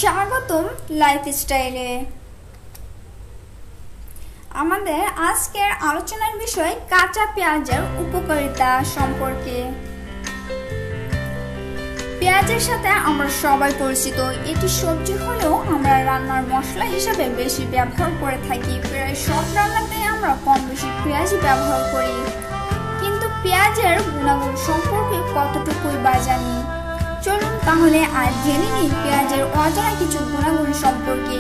স্বাগতম লাইফস্টাইলে। আমাদের আজকের আলোচনার বিষয় কাঁচা পেঁয়াজের উপকারিতা সম্পর্কে। পেঁয়াজের সাথে আমরা সবাই পরিচিত। এটি সবজি হলেও আমরা রান্নার মশলা হিসেবে বেশি ব্যবহার করে থাকি। প্রায় সব রান্নাতে আমরা কম বেশি পেঁয়াজ ব্যবহার করি, কিন্তু পেঁয়াজের গুণাগুণ সম্পর্কে কতটুকুই বা জানি। চলুন তাহলে আজ জেনে নিই পেঁয়াজের অজানা কিছু গুণাগুণ সম্পর্কে।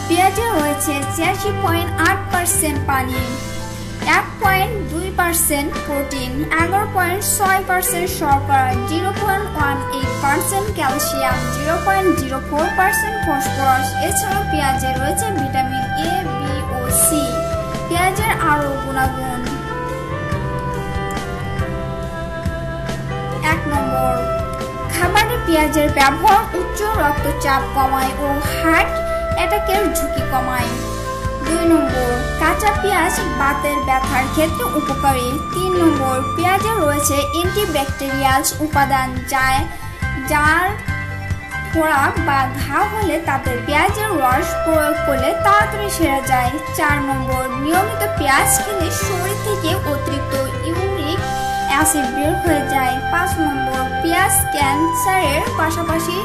পেঁয়াজে রয়েছে ৮৬.৮% পানি, ১.২% প্রোটিন, ১১.৬% শর্করা, 0.18% ক্যালসিয়াম, 0.04% ফসফরাস। এছাড়াও পেঁয়াজে রয়েছে ভিটামিন এ, বি ও সি। পেঁয়াজের আরও গুণাগুণ: ১ নম্বর, খাবারে পেঁয়াজের ব্যবহার উচ্চ রক্তচাপ কমায় ও হার্ট অ্যাটাকের ঝুঁকি কমায়। ২ নম্বর, কাঁচা পেঁয়াজ বাতের ব্যথার ক্ষেত্রে উপকারী। ৩ নম্বর, পেঁয়াজে রয়েছে অ্যান্টিব্যাকটেরিয়াল উপাদান যার ফোড়া বা ঘা হলে তাতে পেঁয়াজের রস প্রয়োগ করলে তাড়াতাড়ি সেরে যায়। ৪ নম্বর, নিয়মিত পেঁয়াজ খেলে শরীর থেকে অতিরিক্ত ইউরিক অ্যাসিড বের হয়ে যায়। ৫ নম্বর, পেঁয়াজ ক্যান্সারের পাশাপাশি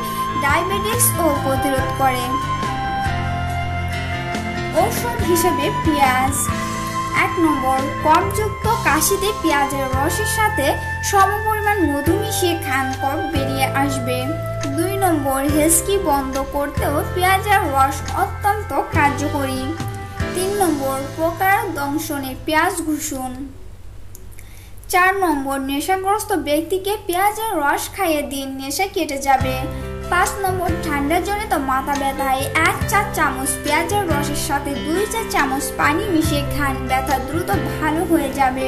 ডায়াবেটিসও প্রতিরোধ করে। ঔষধ হিসেবে পেঁয়াজ: ১ নম্বর, কফযুক্ত কাশিতে পেঁয়াজের রসের সাথে সমপরিমাণ মধু মিশিয়ে খান, কফ বেরিয়ে আসবে। ২ নম্বর, হেঁচকি বন্ধ করতেও পেঁয়াজের রস অত্যন্ত কার্যকরী। ৩ নম্বর, পোকার দংশনে পেঁয়াজ ঘুষুন। ৪ নম্বর, নেশাগ্রস্ত ব্যক্তিকে পেঁয়াজের রস খাইয়ে দিন, নেশা কেটে যাবে। ৫ নম্বর, ঠান্ডাজনিত মাথা ব্যথায় ১ চা চামচ পেঁয়াজের রসের সাথে ২ চা চামচ পানি মিশিয়ে খান, ব্যথা দ্রুত ভালো হয়ে যাবে।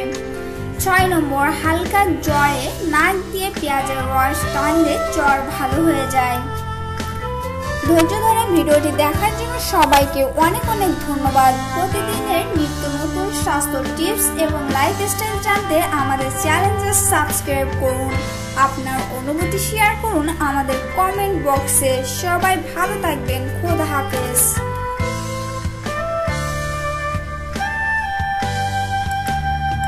৬ নম্বর, হালকা জ্বরে নাক দিয়ে পেঁয়াজের রস টানলে জ্বর ভালো হয়ে যায়। ধৈর্য ধরে ভিডিওটি দেখার জন্য সবাইকে অনেক অনেক ধন্যবাদ। প্রতিদিনের নিত্য নতুন স্বাস্থ্য টিপস এবং লাইফস্টাইল জানতে আমাদের চ্যানেলটি সাবস্ক্রাইব করুন। আপনার অনুভূতি শেয়ার করুন আমাদের কমেন্ট বক্সে। সবাই ভালো থাকবেন। খোদা হাফেজ।